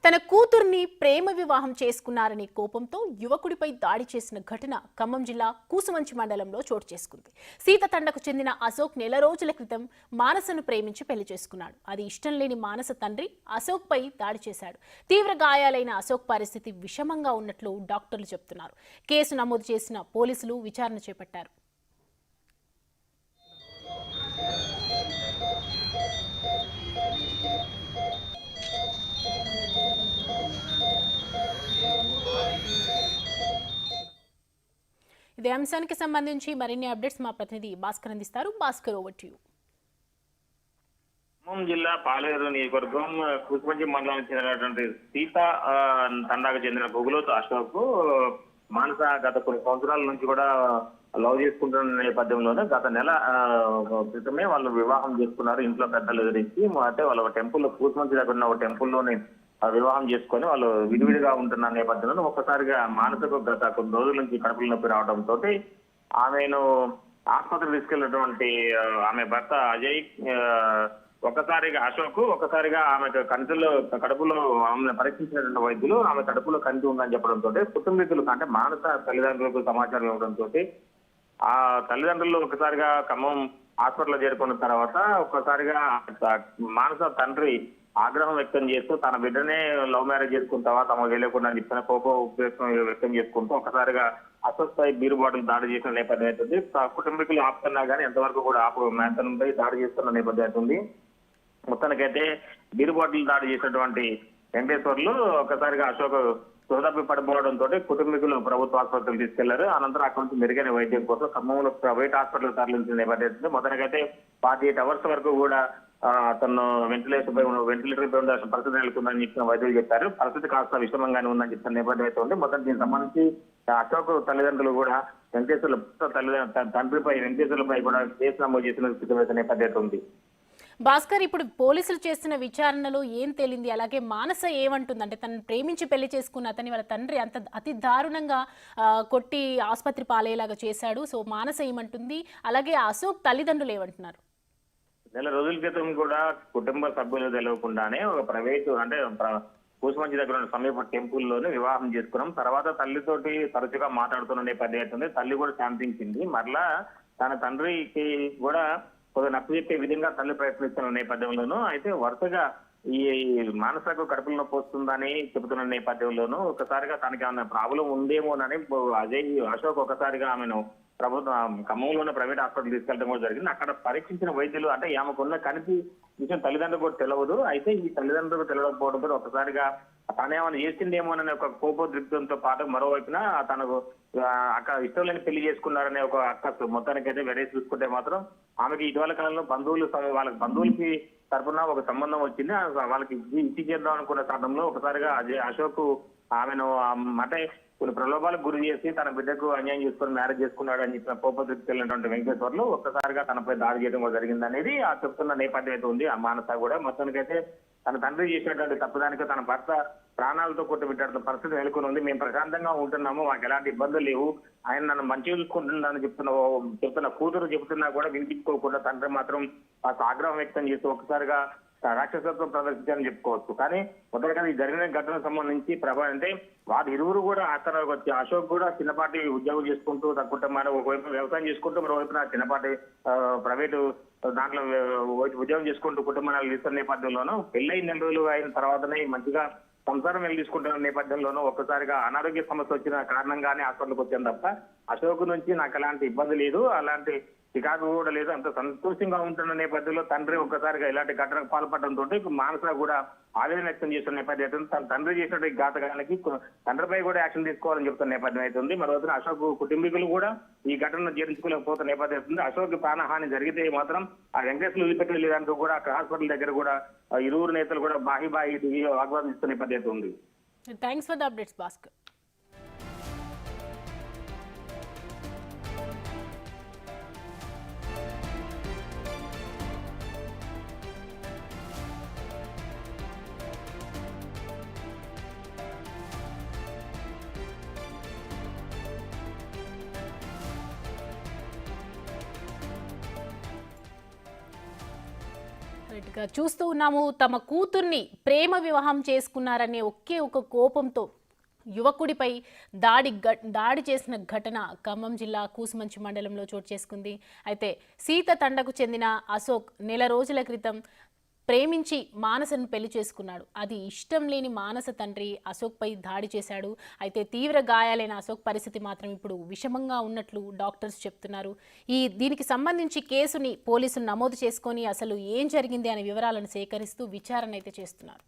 తన కూతుర్ని ప్రేమ వివాహం చేసుకున్నారనే కోపంతో యువకుడిపై దాడి చేసిన ఘటన ఖమ్మం జిల్లా కూసుమంచి మండలంలో చోటు చేసుకుంది. సీతతండకు చెందిన అశోక్ నెల రోజుల క్రితం మానసను ప్రేమించి పెళ్లి చేసుకున్నాడు. అది ఇష్టం లేని మానస తండ్రి అశోక్ పై దాడి చేశాడు. తీవ్ర గాయాలైన అశోక్ పరిస్థితి విషమంగా ఉన్నట్లు డాక్టర్లు చెబుతున్నారు. కేసు నమోదు చేసిన పోలీసులు విచారణ చేపట్టారు. ఇదే అంశానికి సంబంధించి మరిన్ని అప్డేట్స్ మా ప్రతినిధి భాస్కర్ అందిస్తారు. Bhaskar, over to you. Khammam జిల్లా పాలేరు నియోజకవర్గం కూసుమంచి మండలానికి చెందినటువంటి సీత తండాకు చెందిన బొగులోతు అశోక్ మానస గత కొన్ని సంవత్సరాల నుంచి కూడా లవ్ చేసుకుంటున్న నేపథ్యంలోనే గత నెల క్రితమే వాళ్ళు వివాహం చేసుకున్నారు. ఇంట్లో పెద్దలు ఎదిరించి అంటే వాళ్ళ టెంపుల్ కూసుమంచి దగ్గర ఉన్న ఒక టెంపుల్లోని వివాహం చేసుకొని వాళ్ళు విడివిడిగా ఉంటున్న నేపథ్యంలో ఒక్కసారిగా మానసకు గత కొన్ని రోజుల నుంచి కడుపుల నొప్పి రావడంతో ఆమెను ఆసుపత్రికి తీసుకెళ్లినటువంటి ఆమె భర్త అజయ్ ఒక్కసారిగా అశోక్ ఒక్కసారిగా ఆమె కడుపులో ఆమెను పరీక్షించినటువంటి వైద్యులు ఆమె కడుపులో కంటి ఉందని చెప్పడంతో కుటుంబీకులకు అంటే మానస తల్లిదండ్రులకు సమాచారం ఇవ్వడంతో ఆ తల్లిదండ్రులు ఒకసారిగా ఖమ్మం హాస్పిటల్లో చేరుకున్న తర్వాత ఒక్కసారిగా మానస తండ్రి ఆగ్రహం వ్యక్తం చేస్తూ తన బిడ్డనే లవ్ మ్యారేజ్ చేసుకుంటావా తమకు తెలియకుండా చెప్పిన కోపం వ్యక్తం చేసుకుంటూ ఒకసారిగా అశోక్ పై బీరు బాటిల్ దాడి చేసిన నేపథ్యం అవుతుంది. కుటుంబీకులు ఆపుతున్నా కానీ ఎంతవరకు కూడా మేతనంపై దాడి చేస్తున్న నేపథ్యం అవుతుంది. మొత్తానికైతే బీరు బాటిల్ దాడి చేసినటువంటి వెంకటేశ్వర్లు ఒకసారిగా అశోక్ సోదపి పడిపోవడంతో కుటుంబీకులు ప్రభుత్వ ఆసుపత్రికి తీసుకెళ్లారు. అనంతరం అక్కడి నుంచి మెరుగైన వైద్యం కోసం ఖమ్మంలో ప్రైవేట్ హాస్పిటల్ తరలించిన నేపథ్యం. మొత్తానికైతే 48 అవర్స్ వరకు కూడా అతను వెంటిలేటర్ పై ఉండాల్సిన పరిస్థితి నెలకొందని చెప్పిన వైద్యులు చెప్పారు. పరిస్థితి కాస్త విషమంగానే ఉందని చెప్పిన నేపథ్యం అయితే ఉంది. మొత్తం దీనికి సంబంధించి అశోక్ తల్లిదండ్రులు కూడా తండ్రిపై వెంకటేశ్వర్లపై కూడా కేసు నమోదు చేసిన నేపథ్యం ఉంది. భాస్కర్, ఇప్పుడు పోలీసులు చేస్తున్న విచారణలో ఏం తేలింది? అలాగే మానస ఏమంటుంది? అంటే తను ప్రేమించి పెళ్లి చేసుకున్న అతని వాళ్ళ తండ్రి అతి దారుణంగా కొట్టి ఆసుపత్రి పాలేలాగా చేశాడు. సో మానస ఏమంటుంది? అలాగే అశోక్ తల్లిదండ్రులు ఏమంటున్నారు? నెల రోజుల క్రితం కూడా కుటుంబ సభ్యులు తెలియకుండానే ఒక ప్రైవేటు అంటే కూసుమంచి దగ్గర ఉన్న సమీప టెంపుల్లోనే వివాహం చేసుకున్నాం. తర్వాత తల్లితోటి తరచుగా మాట్లాడుతున్న నేపథ్యం అవుతుంది. తల్లి కూడా శాంతించింది. మరలా తన తండ్రికి కూడా కొద్దిగా నప్పు చెప్పే విధంగా తల్లి ప్రయత్నిస్తున్న నేపథ్యంలోనూ అయితే వరుసగా ఈ మానసకు కడుపులో నొప్పి వస్తుందని చెబుతున్న నేపథ్యంలోనూ ఒకసారిగా తనకి ఆమె ప్రాబ్లం ఉందేమోనని అశోక్ ఒకసారిగా ఆమెను ఖమ్మంలోనే ప్రైవేట్ హాస్పిటల్ తీసుకెళ్ళడం కూడా జరిగింది. అక్కడ పరీక్షించిన వైద్యులు అంటే ఆమెకున్న కనిపి విషయం తల్లిదండ్రులకు కూడా తెలియదు. అయితే ఈ తల్లిదండ్రులకు తెలియకపోవడంతో ఒకసారిగా తనేమైనా చేసిందేమోననే ఒక కోపోద్రిక్తంతో పాటు మరోవైపున తనకు అక్కడ ఇష్టం లేని పెళ్లి చేసుకున్నారనే ఒక అక్కసు మొత్తానికైతే వెరేసి చూసుకుంటే మాత్రం ఆమెకి ఇటీవల కాలంలో వాళ్ళకి బంధువులకి తరఫున ఒక సంబంధం వచ్చింది. వాళ్ళకి ఇచ్చి చేద్దాం అనుకున్న సమయంలో ఒకసారిగా అశోక్ ఆమెను అంటే కొన్ని ప్రలోభాలకు గురి చేసి తన బిడ్డకు అన్యాయం చేసుకుని మ్యారేజ్ చేసుకున్నాడు అని చెప్పిన కోపదృష్టి వెళ్ళినటువంటి వెంకటేశ్వర్లు ఒక్కసారిగా తనపై దాడి చేయడం కూడా జరిగింది అనేది ఆ చెప్తున్న నేపథ్యం అయితే ఉంది. ఆ మానస కూడా మొత్తానికైతే తన తండ్రి చేసినటువంటి తప్పుదానికి తన భర్త ప్రాణాలతో కొట్టుబెట్టాడు పరిస్థితి నెలకొని ఉంది. మేము ప్రశాంతంగా ఉంటున్నాము, మాకు ఎలాంటి ఇబ్బందులు లేవు, ఆయన నన్ను మంచిగా చూసుకుంటున్నానని చెప్తున్న కూతురు చెబుతున్నా కూడా వినిపించుకోకుండా తండ్రి మాత్రం ఆగ్రహం వ్యక్తం చేస్తూ ఒక్కసారిగా రాక్షసత్వం ప్రదర్శించాలని చెప్పుకోవచ్చు. కానీ మొదటిగా ఈ జరిగిన ఘటనకు సంబంధించి అంటే వారి ఇరువురు కూడా అశోక్ కూడా చిన్నపాటి ఉద్యోగం చేసుకుంటూ కుటుంబాన్ని ఒకవైపు వ్యవసాయం చేసుకుంటూ మరోవైపున చిన్నపాటి ప్రైవేటు దాంట్లో ఉద్యోగం చేసుకుంటూ కుటుంబాన్ని ఇస్తున్న నేపథ్యంలోనూ పెళ్ళై నెల రోజులు అయిన తర్వాతనే మంచిగా సంసారం వెళ్ళి తీసుకుంటున్న నేపథ్యంలోనూ ఒక్కసారిగా అనారోగ్య సమస్య వచ్చిన కారణంగానే హాస్పిటల్కి వచ్చాను తప్ప అశోక్ నుంచి నాకు ఎలాంటి ఇబ్బంది లేదు, అలాంటి చికాకు కూడా లేదు, అంత సంతోషంగా ఉంటున్న నేపథ్యంలో తండ్రి ఒక్కసారిగా ఇలాంటి ఘటనకు పాల్పడడంతో మానస కూడా ఆవేదన వ్యక్తం చేస్తున్న నేపథ్యం. తన తండ్రి చేసినటువంటి ఘాతకానికి తండ్రిపై కూడా యాక్షన్ తీసుకోవాలని చెప్తున్న నేపథ్యం అవుతుంది. మరోవైపు అశోక్ కుటుంబీకులు కూడా ఈ ఘటనను జీర్ణించుకోలేకపోతున్న నేపథ్యం అవుతుంది. అశోక్ ప్రాణహాని జరిగితే మాత్రం ఆ వెంకటేశ్వర వదిలిపెట్టలేదానికి కూడా అక్కడ హాస్పిటల్ దగ్గర కూడా ఇరువురు నేతలు కూడా బాహి వాగ్వాదం ఇస్తున్న నేపథ్యం ఉంది. Thanks for the updates Bhaskar. రైట్గా చూస్తూ ఉన్నాము. తమ కూతుర్ని ప్రేమ వివాహం చేసుకున్నారనే ఒకే ఒక కోపంతో యువకుడిపై దాడి చేసిన ఘటన ఖమ్మం జిల్లా కూసుమంచి మండలంలో చోటు చేసుకుంది. అయితే సీత తండకు చెందిన అశోక్ నెల రోజుల క్రితం ప్రేమించి మానసను పెళ్లి చేసుకున్నాడు. అది ఇష్టం లేని మానస తండ్రి అశోక్పై దాడి చేశాడు. అయితే తీవ్ర గాయాలైన అశోక్ పరిస్థితి మాత్రం ఇప్పుడు విషమంగా ఉన్నట్లు డాక్టర్స్ చెప్తున్నారు. దీనికి సంబంధించి కేసుని పోలీసులు నమోదు చేసుకొని అసలు ఏం జరిగింది అనే వివరాలను సేకరిస్తూ విచారణ అయితే చేస్తున్నారు.